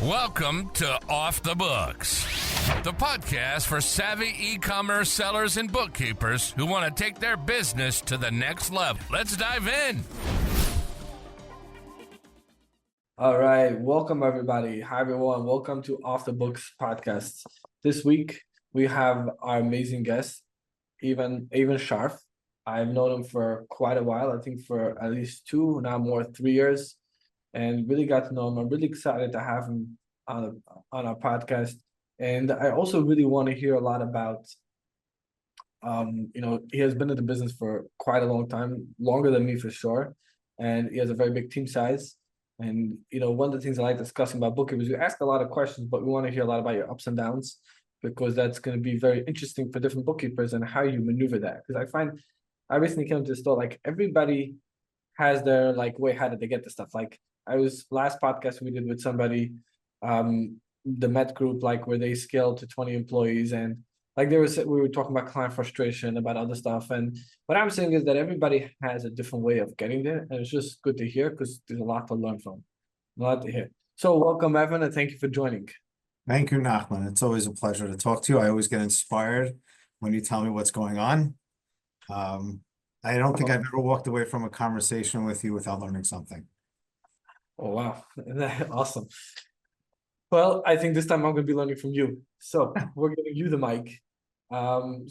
Welcome to Off the Books, the podcast for savvy e-commerce sellers and bookkeepers who want to take their business to the next level. Let's dive in. All right, welcome everybody. Hi everyone, welcome to Off the Books podcast. This week we have our amazing guest, even Scharf. I've known him for quite a while. I think for at least 3 years, and really got to know him. I'm really excited to have him on our podcast, and I also really want to hear a lot about. He has been in the business for quite a long time, longer than me for sure, and he has a very big team size. And one of the things I like discussing about bookkeeping is we ask a lot of questions, but we want to hear a lot about your ups and downs, because that's going to be very interesting for different bookkeepers and how you maneuver that. Because I recently came to the store, like everybody has their way, how did they get the stuff? Like last podcast we did with somebody, the Met group, where they scaled to 20 employees, and we were talking about client frustration, about other stuff. And what I'm saying is that everybody has a different way of getting there, and it's just good to hear because there's a lot to learn from, a lot to hear. So welcome, Evan, and thank you for joining. Thank you, Nachman. It's always a pleasure to talk to you. I always get inspired when you tell me what's going on. I don't think I've ever walked away from a conversation with you without learning something. Oh, wow. Awesome. Well, I think this time I'm going to be learning from you. So we're giving you the mic.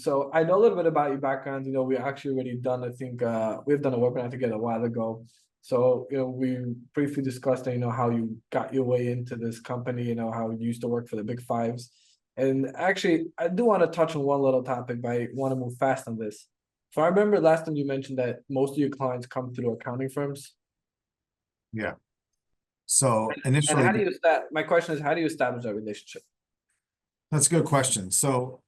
So I know a little bit about your background. We actually already done, I think, we've done a webinar together a while ago. So, we briefly discussed, how you got your way into this company, how you used to work for the big fives. And actually, I do want to touch on one little topic, but I want to move fast on this. So I remember last time you mentioned that most of your clients come through accounting firms. Yeah. So initially, and my question is, how do you establish that relationship? That's a good question. So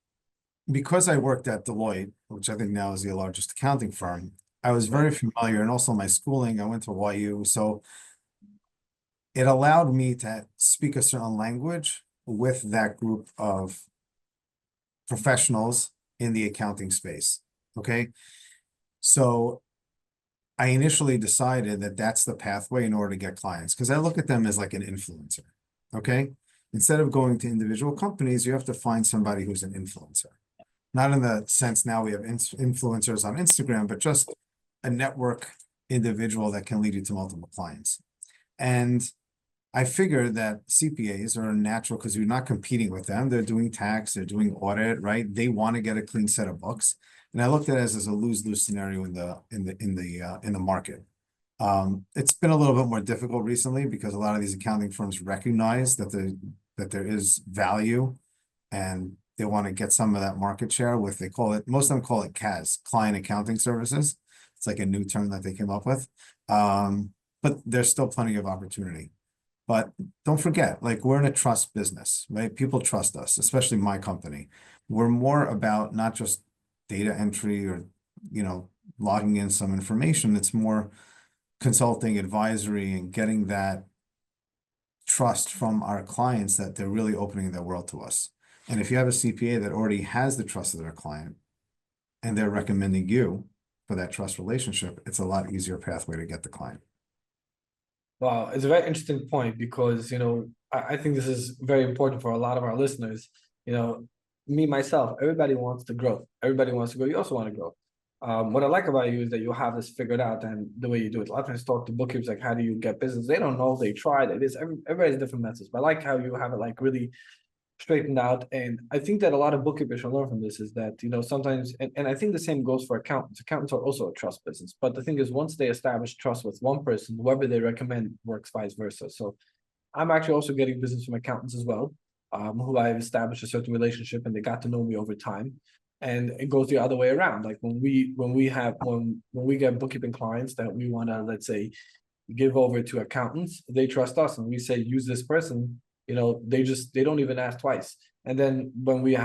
because I worked at Deloitte, which I think now is the largest accounting firm, I was very familiar, and also my schooling, I went to YU. So it allowed me to speak a certain language with that group of professionals in the accounting space. Okay. So I initially decided that that's the pathway in order to get clients, because I look at them as like an influencer. Okay. Instead of going to individual companies, you have to find somebody who's an influencer. Not in the sense now we have influencers on Instagram, but just a network individual that can lead you to multiple clients. And I figured that CPAs are natural because you're not competing with them. They're doing tax, they're doing audit, right? They want to get a clean set of books. And I looked at it as a lose-lose scenario in the market. It's been a little bit more difficult recently because a lot of these accounting firms recognize that there is value, and they want to get some of that market share with, most of them call it CAS, Client Accounting Services. It's like a new term that they came up with. But there's still plenty of opportunity. But don't forget, we're in a trust business, right? People trust us, especially my company. We're more about not just data entry or, logging in some information. It's more consulting, advisory, and getting that trust from our clients that they're really opening their world to us. And if you have a CPA that already has the trust of their client and they're recommending you for that trust relationship, it's a lot easier pathway to get the client. Wow, it's a very interesting point because, I think this is very important for a lot of our listeners. Me, myself, everybody wants to grow. Everybody wants to grow. You also want to grow. What I like about you is that you have this figured out, and the way you do it. A lot of times talk to bookkeepers, how do you get business? They don't know. They tried. Everybody has different methods. But I like how you have it really straightened out. And I think that a lot of bookkeepers should learn from this is that, sometimes, and I think the same goes for accountants. Accountants are also a trust business. But the thing is, once they establish trust with one person, whoever they recommend works vice versa. So I'm actually also getting business from accountants as well, who I've established a certain relationship, and they got to know me over time. And it goes the other way around. Like when we get bookkeeping clients that we want to, let's say, give over to accountants, they trust us, and we say, use this person. They don't even ask twice. And then when we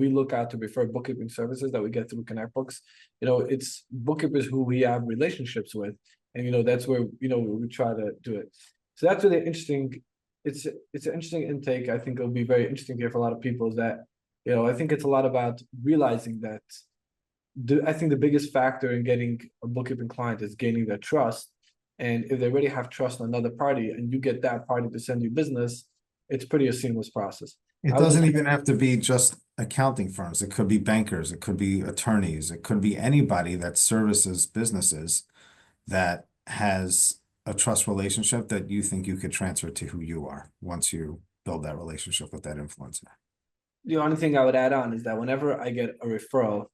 look out to refer bookkeeping services that we get through Connect Books, it's bookkeepers who we have relationships with, and that's where we try to do it. So that's really interesting. It's an interesting intake. I think it'll be very interesting to hear for a lot of people. Is that I think it's a lot about realizing that. I think the biggest factor in getting a bookkeeping client is gaining their trust. And if they already have trust in another party and you get that party to send you business, it's pretty a seamless process. It I was doesn't just even have to be just accounting firms. It could be bankers, it could be attorneys, it could be anybody that services businesses that has a trust relationship that you think you could transfer to who you are once you build that relationship with that influencer. The only thing I would add on is that whenever I get a referral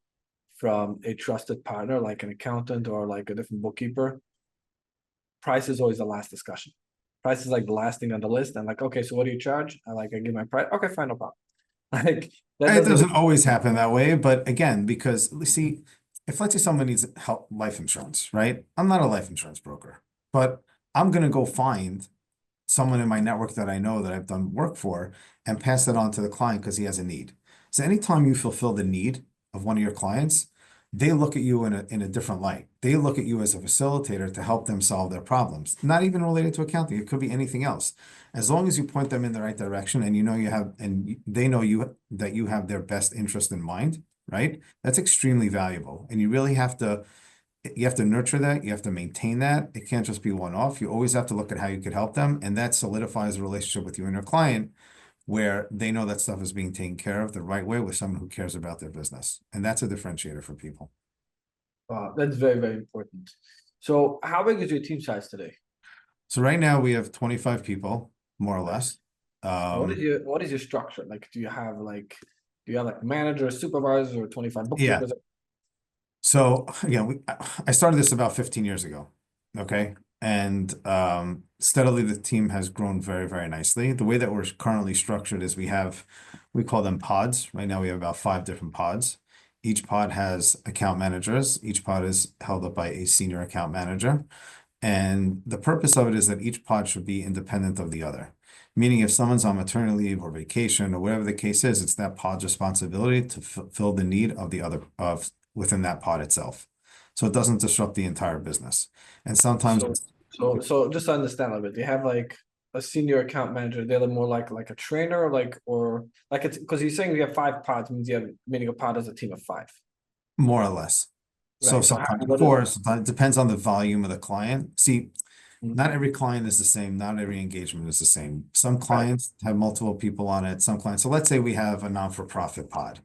from a trusted partner, like an accountant or like a different bookkeeper, price is always the last discussion. Price is like the last thing on the list. And like, okay, so what do you charge? I give my price. Okay, fine, no problem. Like that It doesn't doesn't always happen that way, but again, because see, if let's say someone needs help, life insurance, right? I'm not a life insurance broker, but I'm gonna go find someone in my network that I know that I've done work for and pass that on to the client because he has a need. So anytime you fulfill the need of one of your clients, they look at you in a different light. They look at you as a facilitator to help them solve their problems, not even related to accounting. It could be anything else. As long as you point them in the right direction and you know you have, and they know you that you have their best interest in mind, right? That's extremely valuable. And you really have to nurture that. You have to maintain that. It can't just be one-off. You always have to look at how you could help them. And that solidifies a relationship with you and your client where they know that stuff is being taken care of the right way with someone who cares about their business. And that's a differentiator for people. That's very, very important. So how big is your team size today? So right now we have 25 people, more or less. What is your structure? Like, do you have like managers, supervisors, or 25 bookkeepers? So again, I started this about 15 years ago. Okay. And steadily the team has grown very, very nicely. The way that we're currently structured is we call them pods. Right now we have about 5 different pods. Each pod has account managers. Each pod is held up by a senior account manager. And the purpose of it is that each pod should be independent of the other. Meaning if someone's on maternity leave or vacation or whatever the case is, it's that pod's responsibility to fulfill the need of the other within that pod itself. So it doesn't disrupt the entire business. And sometimes So just to understand a little bit, do you have like a senior account manager? They're more like a trainer, or it's because you're saying we have 5 pods, means you have meaning a pod as a team of 5. more or less. So Right. sometimes, What of course, it depends on the volume of the client. See, Mhm. not every client is the same. Not every engagement is the same. Some clients have multiple people on it. Some clients. So let's say we have a non-for-profit pod,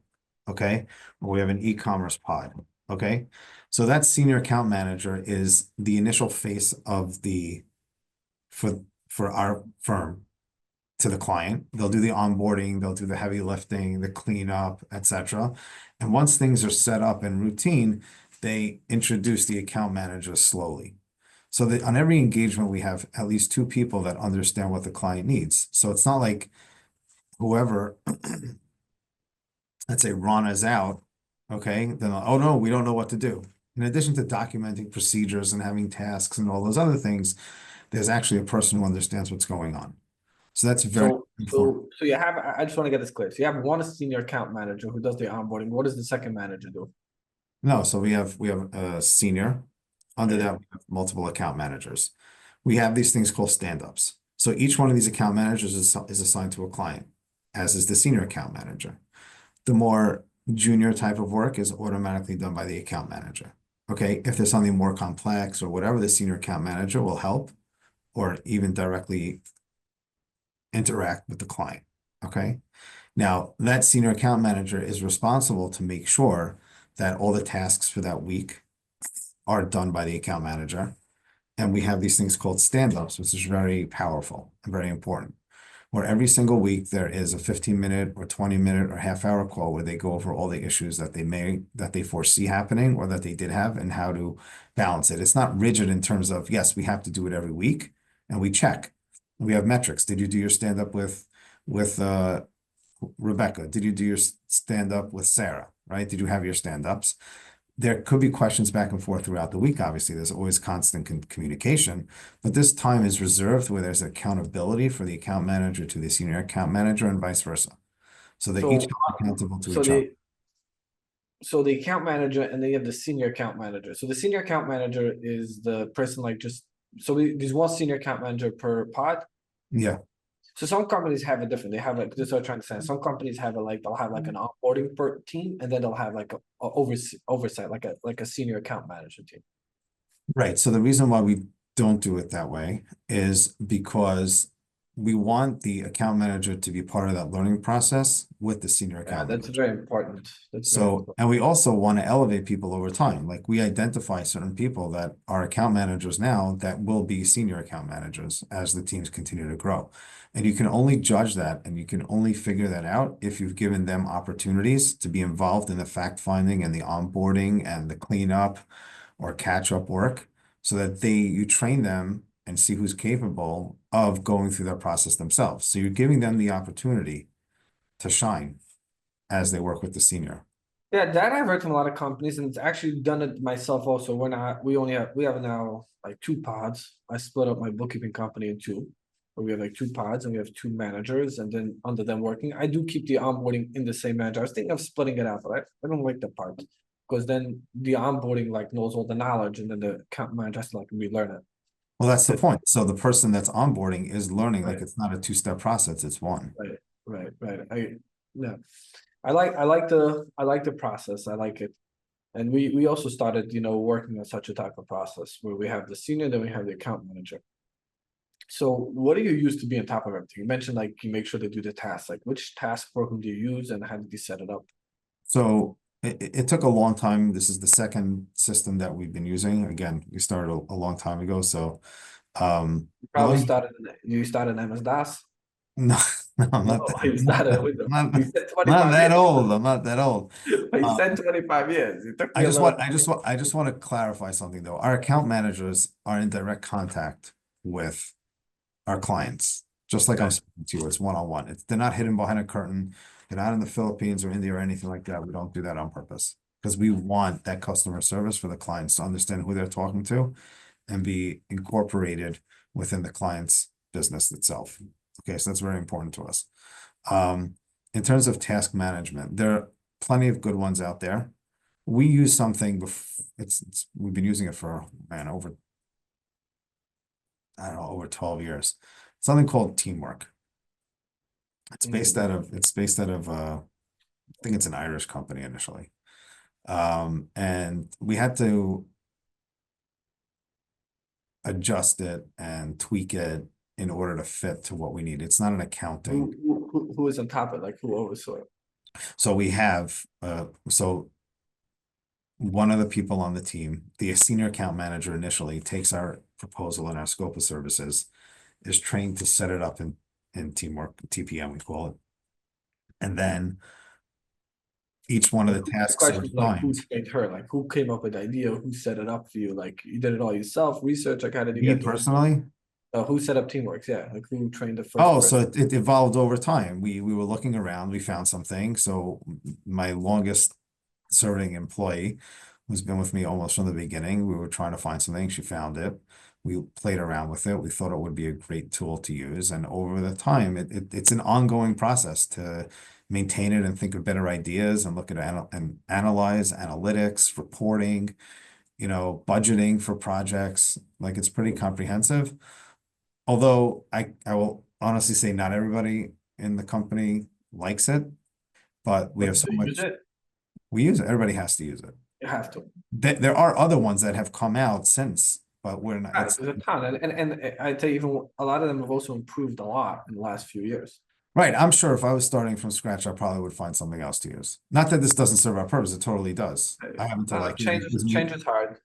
okay? Or we have an e-commerce pod, okay? So that senior account manager is the initial face of for our firm to the client. They'll do the onboarding, they'll do the heavy lifting, the cleanup, etc. And once things are set up in routine, they introduce the account manager slowly. So that on every engagement, we have at least 2 people that understand what the client needs. So it's not like whoever, let's say Ron is out, okay, then, oh no, we don't know what to do. In addition to documenting procedures and having tasks and all those other things, there's actually a person who understands what's going on. So that's very important. So you have. I just want to get this clear. So you have one senior account manager who does the onboarding. What does the second manager do? No, so we have a senior. Under that, we have multiple account managers. We have these things called stand-ups. So each one of these account managers is assigned to a client, as is the senior account manager. The more junior type of work is automatically done by the account manager. Okay, if there's something more complex or whatever, the senior account manager will help or even directly interact with the client. Okay. Now, that senior account manager is responsible to make sure that all the tasks for that week are done by the account manager. And we have these things called stand-ups, which is very powerful and very important, where every single week there is a 15-minute or 20-minute or half-hour call where they go over all the issues that they foresee happening or that they did have and how to balance it. It's not rigid in terms of, yes, we have to do it every week, and we check. We have metrics. Did you do your stand-up with Rebecca? Did you do your stand-up with Sarah? Right? Did you have your stand-ups? There could be questions back and forth throughout the week. Obviously, there's always constant communication, but this time is reserved where there's accountability for the account manager to the senior account manager and vice versa. So they each are accountable to each other. So the account manager, and then you have the senior account manager. So the senior account manager is the person there's one senior account manager per pod. Yeah. So some companies have it different. They have this is what I'm trying to say. Some companies have it they'll have an onboarding per team, and then they'll have a oversight, like a senior account manager team. Right. So the reason why we don't do it that way is because we want the account manager to be part of that learning process with the senior Yeah, account that's manager. very important. That's very So, important. and we also want to elevate people over time. Like we identify certain people that are account managers now that will be senior account managers as the teams continue to grow. And you can only judge that and you can only figure that out if you've given them opportunities to be involved in the fact finding and the onboarding and the cleanup or catch up work so that you train them and see who's capable of going through that process themselves. So you're giving them the opportunity to shine as they work with the senior. Yeah, that I've heard from a lot of companies, and it's actually done it myself also. We have now like 2 pods. I split up my bookkeeping company in two, where we have like 2 pods and we have 2 managers, and then under them working. I do keep the onboarding in the same manager. I was thinking of splitting it out, but I don't like that part because then the onboarding like knows all the knowledge, and then the account manager has to like relearn it. Well, that's the point. So the person that's onboarding is learning, like Right. it's not a two-step process, it's one. Right. Yeah. I like the process. I like it. And we also started, working on such a type of process where we have the senior, then we have the account manager. So what do you use to be on top of everything? You mentioned like you make sure they do the tasks. Like which task program do you use and how did you set it up? So it took a long time. This is the second system that we've been using. Again, we started a long time ago. So You probably started MS-DOS. no, no, I'm No, not that, you started with them. I'm You not, said I'm not 25 that years. old. I'm not that old. You said 25 years. It took me I a just little. want to clarify something though. Our account managers are in direct contact with our clients, just like I'm Okay. speaking to you. It's one-on-one. They're not hidden behind a curtain. They're not in the Philippines or India or anything like that. We don't do that on purpose because we want that customer service for the clients to understand who they're talking to and be incorporated within the client's business itself. Okay, so that's very important to us. In terms of task management, there are plenty of good ones out there. We use something we've been using it for over 12 years. Something called Teamwork. It's based out of I think it's an Irish company initially. And we had to adjust it and tweak it in order to fit to what we need. It's not an accounting. Who is on top of it? Like who oversaw it? So we have one of the people on the team, the senior account manager initially takes our proposal and our scope of services, is trained to set it up in Teamwork, TPM we call it. And then each one of the tasks are Question like who assigned. trained her? Like who came up with the idea? Who set it up for you? Like you did it all yourself, research, like how did you Me get to it? personally, Who set up Teamworks? Yeah, like who trained the first oh, person? so it evolved over time. We were looking around, we found something. So my longest serving employee, who's been with me almost from the beginning, we were trying to find something. She found it. We played around with it. We thought it would be a great tool to use. And over the time, it's an ongoing process to maintain it and think of better ideas and look at and analyze analytics, reporting, budgeting for projects. Like it's pretty comprehensive. Although I will honestly say not everybody in the company likes it, but we But have so do you use much, it? we use it. Everybody has to use it. You have to. There are other ones that have come out since, but we're not, Right, there's a ton, and I tell you, even a lot of them have also improved a lot in the last few years. right. I'm sure if I was starting from scratch, I probably would find something else to use. Not that this doesn't serve our purpose, it totally does. I happen to like Change is hard.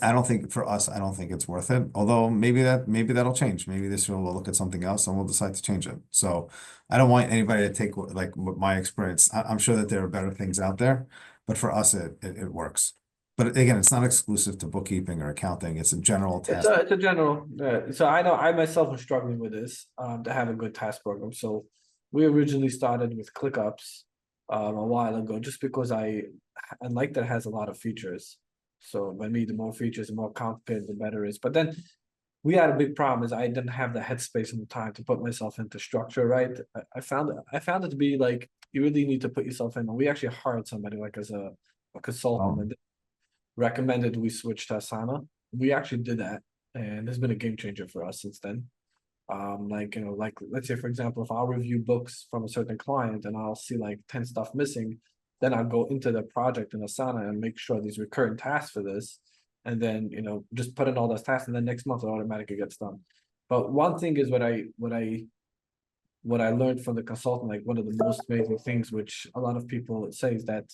I don't think for us, I don't think it's worth it. Although maybe that'll change. Maybe this year we'll look at something else and we'll decide to change it. So I don't want anybody to take like my experience. I'm sure that there are better things out there, but for us, it works. But again, it's not exclusive to bookkeeping or accounting. It's a general task. It's a general, so I know I myself am struggling with this, to have a good task program, so. We originally started with ClickUps, a while ago, just because I like that it has a lot of features. So by me, the more features, the more complicated, the better it is, but then. We had a big problem is I didn't have the headspace and the time to put myself into structure, right? I found it to be like, you really need to put yourself in, and we actually hired somebody like as a consultant. Oh. And recommended we switch to Asana. We actually did that, and it's been a game changer for us since then. Like let's say for example, if I'll review books from a certain client and I'll see like 10 stuff missing, then I'll go into the project in Asana and make sure these recurrent tasks for this, and then just put in all those tasks, and then next month it automatically gets done. But one thing is what I learned from the consultant, like one of the most amazing things, which a lot of people say, is that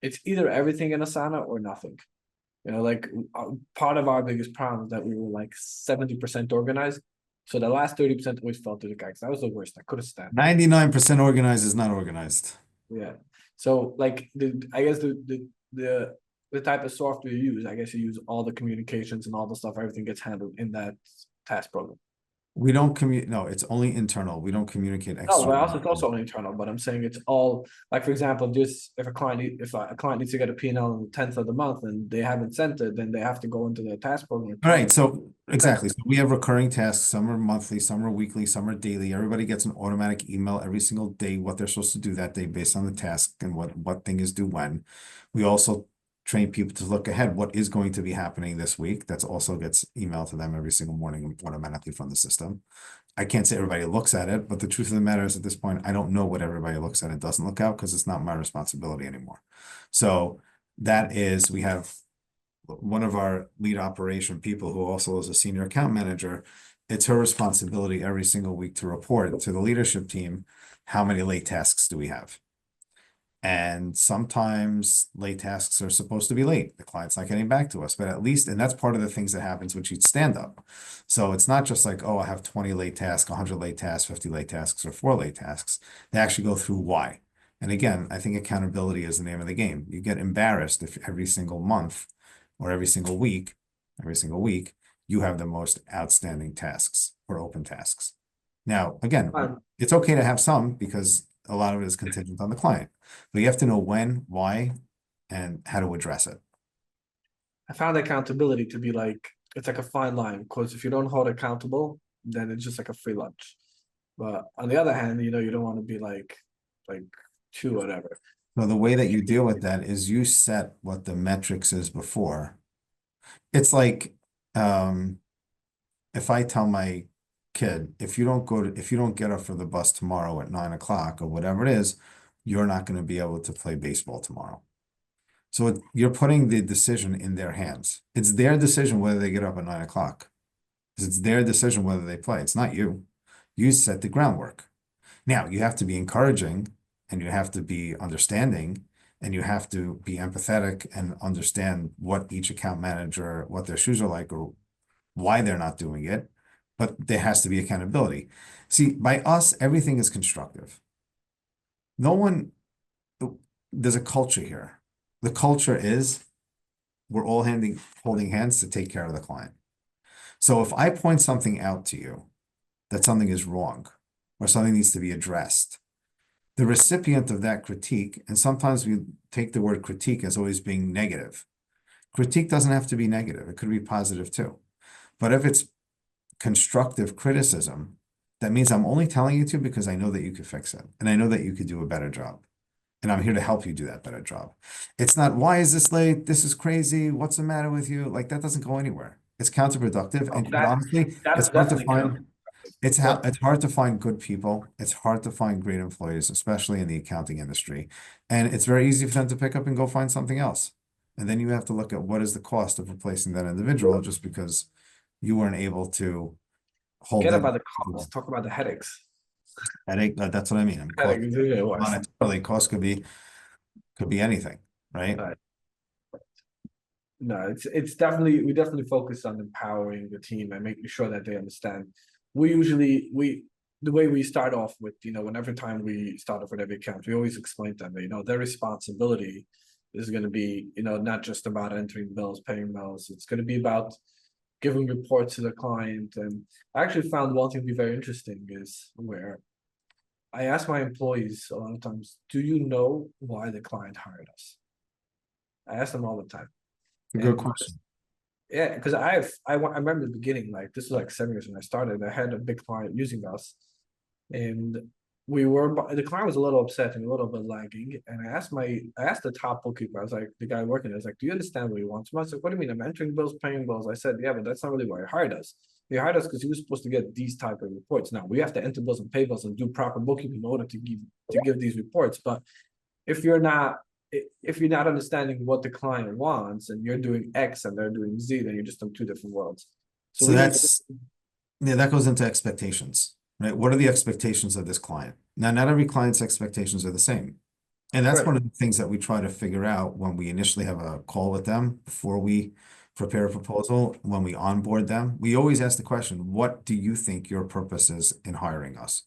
it's either everything in Asana or nothing. You know, like part of our biggest problem is that we were like 70% organized. So the last 30% always fell through the cracks. That was the worst. I could have stand. 99% organized is not organized. Yeah. So like I guess the type of software you use, I guess you use all the communications and all the stuff, everything gets handled in that task program. We don't communicate. No, it's only internal. We don't communicate No, but externally. also it's also only internal, but I'm saying it's all, like, for example, just if a client needs to get a P&L on the 10th of the month and they haven't sent it, then they have to go into the task program. All right, so exactly. So we have recurring tasks. Some are monthly, some are weekly, some are daily. Everybody gets an automatic email every single day, what they're supposed to do that day based on the task and what thing is due when. We also train people to look ahead, what is going to be happening this week. That's also gets emailed to them every single morning automatically from the system. I can't say everybody looks at it, but the truth of the matter is at this point, I don't know what everybody looks at and doesn't look out because it's not my responsibility anymore. So that is, we have one of our lead operation people who also is a senior account manager. It's her responsibility every single week to report to the leadership team, how many late tasks do we have? And sometimes late tasks are supposed to be late. The client's not getting back to us, but at least, and that's part of the things that happens when you stand up. So it's not just like, oh, I have 20 late tasks, 100 late tasks, 50 late tasks, or 4 late tasks. They actually go through why. And again, I think accountability is the name of the game. You get embarrassed if every single month or every single week, you have the most outstanding tasks or open tasks. Now, again, it's okay to have some because a lot of it is contingent on the client, but you have to know when, why, and how to address it. I found accountability to be like, it's like a fine line, because if you don't hold accountable, then it's just like a free lunch. But on the other hand, you know, you don't want to be like too whatever. So the way that you deal with that is you set what the metrics is before. It's like, if I tell my kid, if you don't get up for the bus tomorrow at 9 o'clock or whatever it is, you're not going to be able to play baseball tomorrow. So you're putting the decision in their hands. It's their decision whether they get up at 9 o'clock. It's their decision whether they play. It's not you. You set the groundwork. Now you have to be encouraging and you have to be understanding and you have to be empathetic and understand what each account manager, what their shoes are like or why they're not doing it. But there has to be accountability. See, by us, everything is constructive. There's a culture here. The culture is we're all holding hands to take care of the client. So if I point something out to you that something is wrong or something needs to be addressed, the recipient of that critique, and sometimes we take the word critique as always being negative. Critique doesn't have to be negative. It could be positive too. But if it's constructive criticism, that means I'm only telling you to because I know that you could fix it. And I know that you could do a better job. And I'm here to help you do that better job. It's not, why is this late? This is crazy. What's the matter with you? Like that doesn't go anywhere. It's counterproductive. And honestly, it's hard to find. It's hard to find good people. It's hard to find great employees, especially in the accounting industry. And it's very easy for them to pick up and go find something else. And then you have to look at what is the cost of replacing that individual just because you weren't able to hold Forget them. about the costs, talk about the headaches. Headache, that's what I mean. Monetarily, cost could be anything, right? No, it's definitely, we definitely focus on empowering the team and making sure that they understand. The way we start off with, you know, whenever time we start off with every account, we always explain to them that, you know, their responsibility is going to be, you know, not just about entering bills, paying bills. It's going to be about giving reports to the client. And I actually found one thing to be very interesting is where I ask my employees a lot of times, do you know why the client hired us? I ask them all the time. A good question. Yeah, because I remember the beginning, like this was like 7 years when I started. I had a big client using us, and the client was a little upset and a little bit lagging. And I asked the top bookkeeper, I was like, the guy working, I was like, do you understand what he wants from us? Like, what do you mean? I'm entering bills, paying bills. I said, yeah, but that's not really why he hired us. He hired us because he was supposed to get these type of reports. Now we have to enter bills and pay bills and do proper bookkeeping in order to give these reports. But if you're not understanding what the client wants and you're doing X and they're doing Z, then you're just on two different worlds. So that's Yeah, that goes into expectations, right? What are the expectations of this client? Now, not every client's expectations are the same. And that's Correct. one of the things that we try to figure out when we initially have a call with them before we prepare a proposal, when we onboard them. We always ask the question, what do you think your purpose is in hiring us?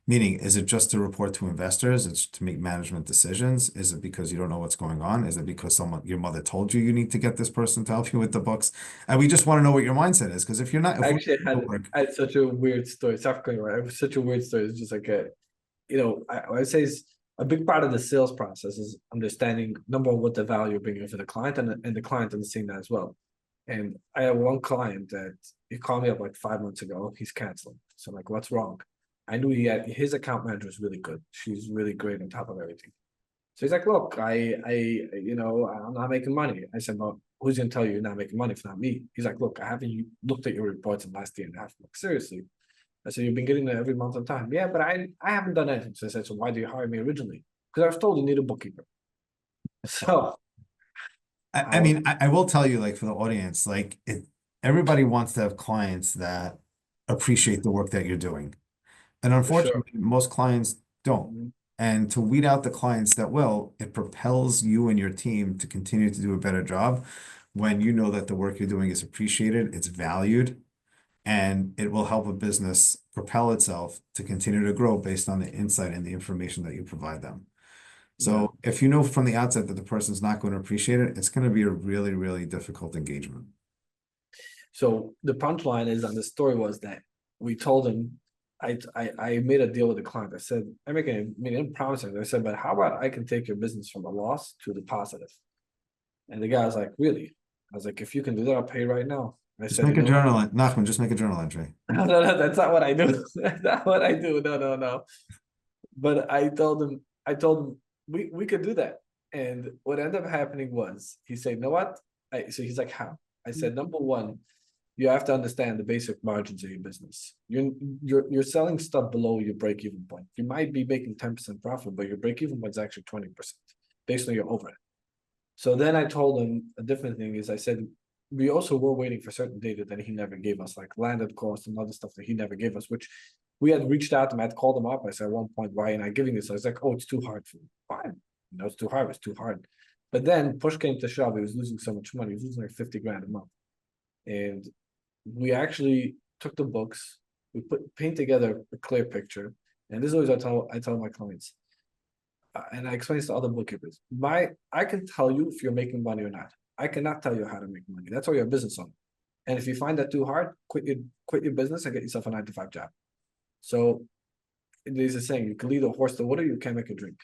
Meaning, is it just to report to investors? It's to make management decisions? Is it because you don't know what's going on? Is it because your mother told you need to get this person to help you with the books? And we just want to know what your mindset is. Because if you're not, if we're Actually, doing the work, I had such a weird story. South Korea, right? It was such a weird story. It's just like I would say is a big part of the sales process is understanding number one what the value you're bringing for the client and the client understanding that as well. And I have one client that he called me up like 5 months ago. He's canceling. So I'm like, what's wrong? I knew his account manager is really good. She's really great on top of everything. So he's like, look, I'm not making money. I said, well, who's gonna tell you you're not making money if not me? He's like, look, I haven't looked at your reports in the last year and a half. I'm like, seriously? I said, you've been getting it every month on time. Yeah, but I haven't done anything. So I said, so why do you hire me originally? Because I was told you need a bookkeeper. So I mean, I will tell you, like for the audience, everybody wants to have clients that appreciate the work that you're doing. And for sure. unfortunately, most clients don't. And to weed out the clients that will, it propels you and your team to continue to do a better job when you know that the work you're doing is appreciated, it's valued, and it will help a business propel itself to continue to grow based on the insight and the information that you provide them. So if you know from the outset that the person's not going to appreciate it, it's going to be a really, really difficult engagement. So the punchline is on the story was that we told him, I made a deal with the client. I said, I didn't promise him. I said, but how about I can take your business from a loss to the positive? And the guy was like, really? I was like, if you can do that, I'll pay right now. I Just said, make a journal, Nachman, just make a journal entry. no, that's not what I do. That's not what I do. No. But I told him we could do that. And what ended up happening was he said, you know what? So he's like, how? I said, number one, you have to understand the basic margins of your business. You're selling stuff below your break-even point. You might be making 10% profit, but your break-even point is actually 20% based on your overhead. So then I told him a different thing is I said, we also were waiting for certain data that he never gave us, like landed costs and other stuff that he never gave us, which we had reached out to him. I had called him up. I said, at one point, why are you not giving this? I was like, oh, it's too hard for me. Fine. It's too hard. It's too hard. But then push came to shove. He was losing so much money. He was losing like 50 grand a month. And we actually took the books, we paint together a clear picture. And this is always I tell my clients, and I explain this to other bookkeepers. I can tell you if you're making money or not. I cannot tell you how to make money. That's why you're a business owner. And if you find that too hard, quit your business and get yourself a 9-to-5 job. So there's a saying, you can lead a horse to water, you can't make a drink.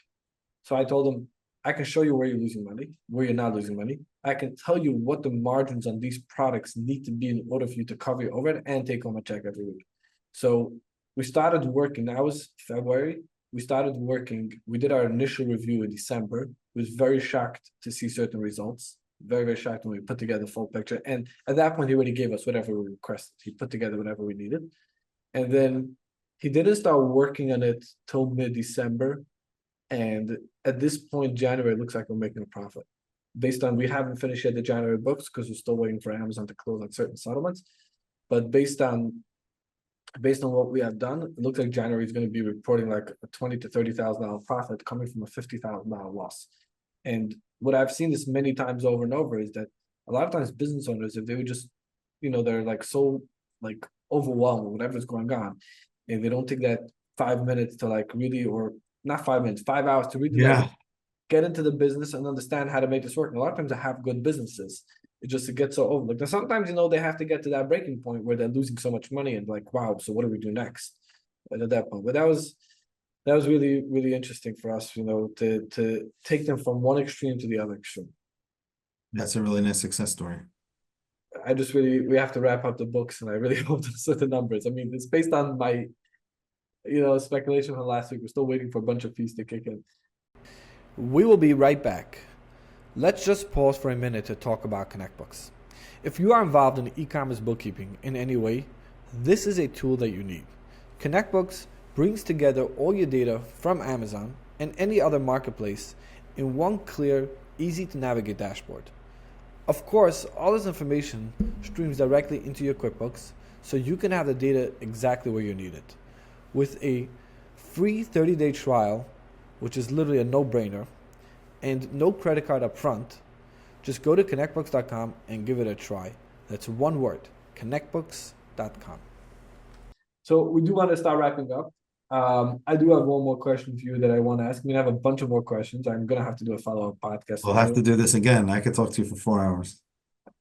So I told him, I can show you where you're losing money, where you're not losing money. I can tell you what the margins on these products need to be in order for you to cover your overhead and take home a check every week. So we started working. That was February. We started working. We did our initial review in December. Was very shocked to see certain results. Very, very shocked when we put together the full picture. And at that point, he already gave us whatever we requested. He put together whatever we needed. And then he didn't start working on it till mid-December. And at this point, January, it looks like we're making a profit. Based on, we haven't finished yet the January books because we're still waiting for Amazon to close on certain settlements. But based on what we have done, it looks like January is going to be reporting like a $20,000 to $30,000 profit coming from a $50,000 loss. And what I've seen this many times over and over is that a lot of times business owners, if they would just, they're like so like overwhelmed with whatever's going on, and they don't take that 5 minutes to like really, or not 5 minutes, 5 hours to really get into the business and understand how to make this work. And a lot of times I have good businesses. It just gets so overlooked. And sometimes, they have to get to that breaking point where they're losing so much money and like, wow, so what do we do next? And at that point. But that was really, really interesting for us, to take them from one extreme to the other extreme. That's a really nice success story. We have to wrap up the books, and I really hope to set the numbers. I mean, it's based on my, speculation from last week. We're still waiting for a bunch of fees to kick in. We will be right back. Let's just pause for a minute to talk about ConnectBooks. If you are involved in e-commerce bookkeeping in any way, this is a tool that you need. ConnectBooks brings together all your data from Amazon and any other marketplace in one clear, easy to navigate dashboard. Of course, all this information streams directly into your QuickBooks, so you can have the data exactly where you need it. With a free 30-day trial, which is literally a no-brainer, and no credit card up front, just go to connectbooks.com and give it a try. That's one word, connectbooks.com. So we do want to start wrapping up. I do have one more question for you that I want to ask. I have a bunch of more questions. I'm going to have to do a follow-up podcast. We'll have to do this again. I could talk to you for 4 hours.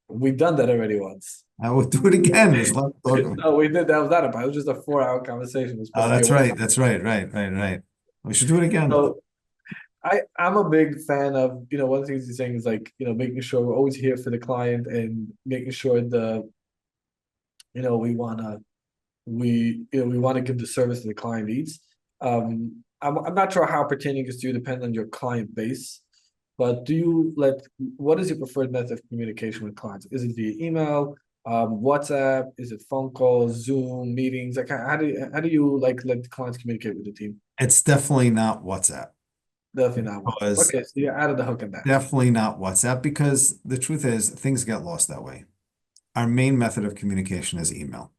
We've done that already once. I will do it again. There's a lot to talk about. No, we did. That was not about. It was just a 4-hour conversation. Oh, that's right. That's right. Right. We should do it again. So I'm a big fan of, one of the things you're saying is like, making sure we're always here for the client and making sure we want to give the service that the client needs. I'm not sure how pertaining is to you, depend on your client base, but what is your preferred method of communication with clients? Is it via email, WhatsApp? Is it phone calls, Zoom meetings? Like how do you let the clients communicate with the team? It's definitely not WhatsApp. Definitely not WhatsApp. Okay, so you're out of the hook in that. Definitely not WhatsApp, because the truth is things get lost that way. Our main method of communication is email.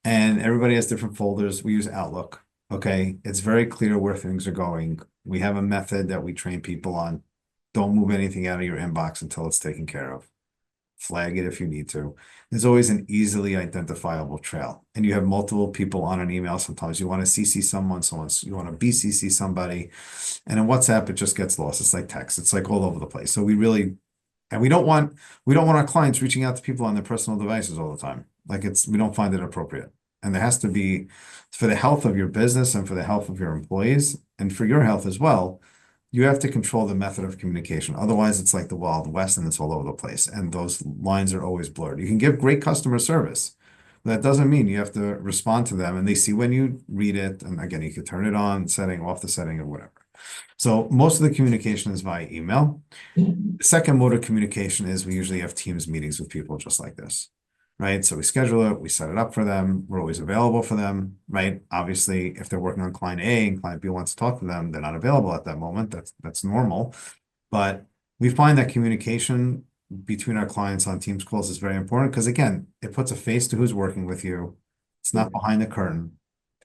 And everybody has different folders. We use Outlook. Okay. It's very clear where things are going. We have a method that we train people on. Don't move anything out of your inbox until it's taken care of. Flag it if you need to. There's always an easily identifiable trail. And you have multiple people on an email. Sometimes you want to CC someone, you want to BCC somebody. And in WhatsApp, it just gets lost. It's like text. It's like all over the place. So we don't want our clients reaching out to people on their personal devices all the time. We don't find it appropriate. And there has to be, for the health of your business and for the health of your employees and for your health as well, you have to control the method of communication. Otherwise, it's like the Wild West and it's all over the place. And those lines are always blurred. You can give great customer service. That doesn't mean you have to respond to them and they see when you read it. And again, you can turn it on, setting, off the setting, or whatever. So most of the communication is via email. The second mode of communication is we usually have Teams meetings with people just like this, right? So we schedule it, we set it up for them. We're always available for them, right? Obviously, if they're working on client A and client B wants to talk to them, they're not available at that moment. That's normal. But we find that communication between our clients on Teams calls is very important because, again, it puts a face to who's working with you. It's not behind the curtain.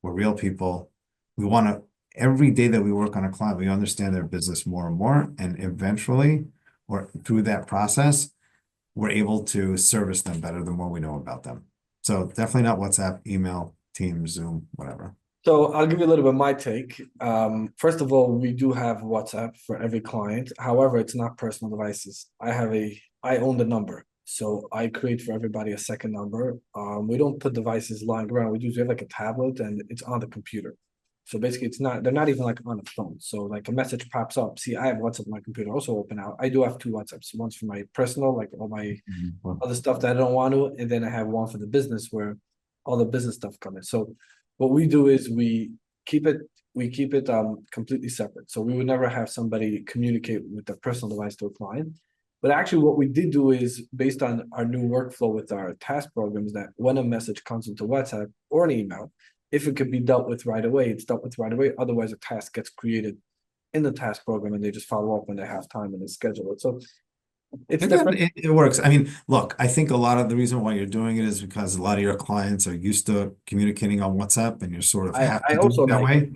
We're real people. We want to, every day that we work on a client, we understand their business more and more. And eventually, or through that process, we're able to service them better the more we know about them. So definitely not WhatsApp, email, Teams, Zoom, whatever. So I'll give you a little bit of my take. First of all, we do have WhatsApp for every client. However, it's not personal devices. I own the number. So I create for everybody a second number. We don't put devices lying around. We have like a tablet and it's on the computer. So basically they're not even like on a phone. So like a message pops up. See, I have WhatsApp on my computer also open out. I do have 2 WhatsApps. One's for my personal, like all my other stuff that I don't want to. And then I have one for the business where all the business stuff comes in. So what we do is we keep it completely separate. So we would never have somebody communicate with their personal device to a client. But actually what we did do is based on our new workflow with our task programs that when a message comes into WhatsApp or an email, if it could be dealt with right away, it's dealt with right away. Otherwise, a task gets created in the task program and they just follow up when they have time and they schedule it. So it's different. It works. I mean, look, I think a lot of the reason why you're doing it is because a lot of your clients are used to communicating on WhatsApp and you're sort of have to do it that way.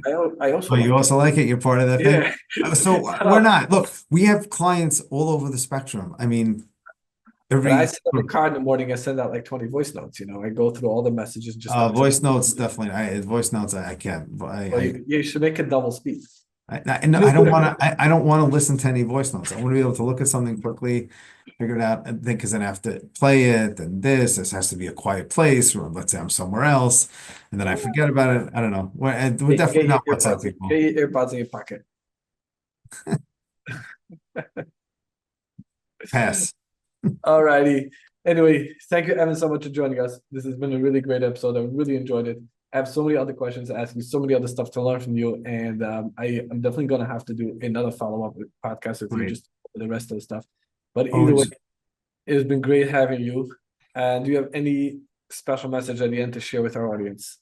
You also like it. You're part of that thing. So we're not. Look, we have clients all over the spectrum. I mean, I send out a card in the morning. I send out like 20 voice notes. I go through all the messages. Just voice notes, definitely. Voice notes, I can't. You should make it double speed. I don't want to. I don't want to listen to any voice notes. I want to be able to look at something quickly, figure it out, and then because then I have to play it. And this has to be a quiet place, or let's say I'm somewhere else, and then I forget about it. I don't know. We're definitely not WhatsApp people. Get your earbuds in your pocket. Pass. All righty. Anyway, thank you, Evan, so much for joining us. This has been a really great episode. I really enjoyed it. I have so many other questions to ask you, so many other stuff to learn from you. And I'm definitely going to have to do another follow-up podcast with you just for the rest of the stuff. But either way, it has been great having you. And do you have any special message at the end to share with our audience?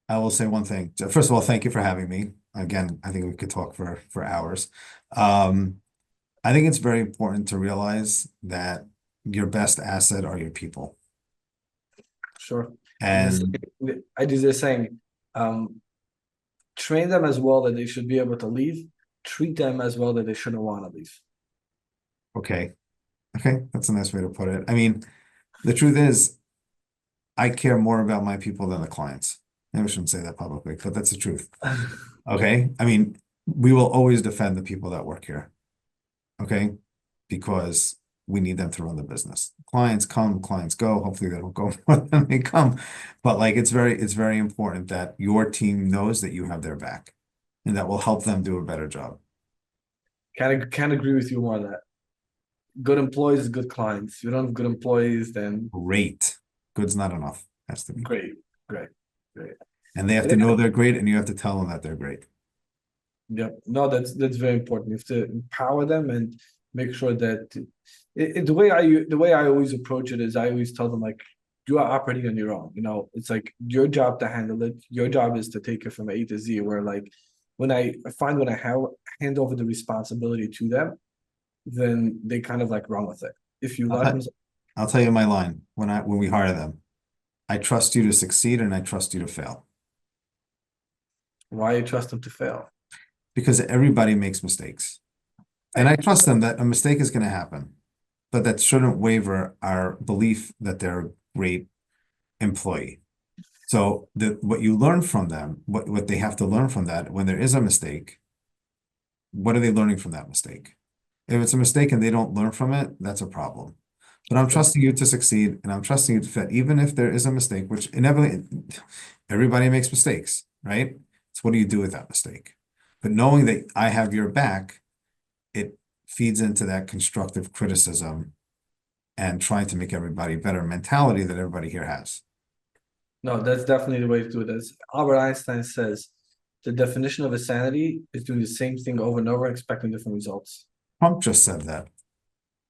I will say one thing. First of all, thank you for having me. Again, I think we could talk for hours. I think it's very important to realize that your best asset are your people. Sure. And I do this saying, train them as well that they should be able to leave. Treat them as well that they shouldn't want to leave. okay, that's a nice way to put it. I mean, the truth is, I care more about my people than the clients. Maybe I shouldn't say that publicly, but that's the truth. Okay, I mean, we will always defend the people that work here. Okay, because we need them to run the business. Clients come, clients go. Hopefully they don't go more than they come. But like it's very important that your team knows that you have their back and that will help them do a better job. Can't agree with you more on that. Good employees is good clients. If you don't have good employees, then Great. Good's not enough. Has to be. great. And they have to know they're great, and you have to tell them that they're great. Yep. No, that's very important. You have to empower them and make sure that the way I always approach it is I always tell them like you are operating on your own. You know, it's like your job to handle it. Your job is to take it from A to Z. Where like when I hand over the responsibility to them, then they kind of like run with it. If you let them, I'll tell you my line when we hire them. I trust you to succeed and I trust you to fail. why you trust them to fail? Because everybody makes mistakes. And I trust them that a mistake is going to happen, but that shouldn't waver our belief that they're a great employee. So what you learn from them, what they have to learn from that, when there is a mistake, what are they learning from that mistake? If it's a mistake and they don't learn from it, that's a problem. But I'm trusting you to succeed, and I'm trusting you to fit, even if there is a mistake, which inevitably everybody makes mistakes, right? So what do you do with that mistake? But knowing that I have your back, it feeds into that constructive criticism and trying to make everybody better mentality that everybody here has. No, that's definitely the way to do it. As Albert Einstein says, the definition of insanity is doing the same thing over and over, expecting different results. Trump just said that.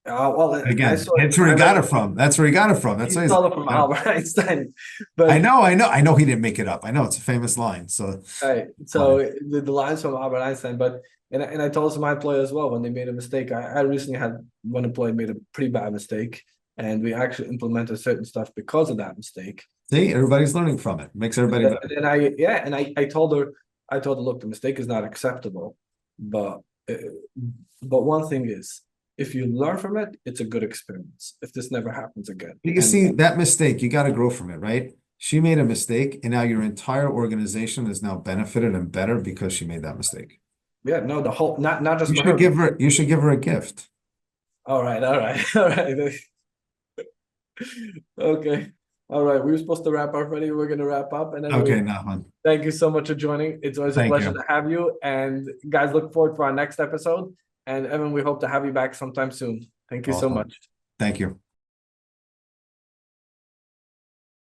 Well, Again, that's where he got it from. That's where he got it from. That's he why stole it from Albert Einstein. But I know he didn't make it up. I know it's a famous line. So right, so the lines from Albert Einstein, but and I told my employee as well when they made a mistake. I recently had one employee made a pretty bad mistake, and we actually implemented certain stuff because of that mistake. see, everybody's learning from it. Makes everybody better. And I told her, look, the mistake is not acceptable, but one thing is, if you learn from it, it's a good experience. If this never happens again. You see that mistake, you got to grow from it, right? She made a mistake, and now your entire organization is now benefited and better because she made that mistake. Yeah, no, the whole not just you should give her a gift. All right. Okay. All right. We were supposed to wrap up already. We're gonna wrap up. And anyway, Okay, Nachman. Thank you so much for joining. It's always a pleasure to have you. And guys, look forward for our next episode. And Evan, we hope to have you back sometime soon. Thank you so much. Thank you.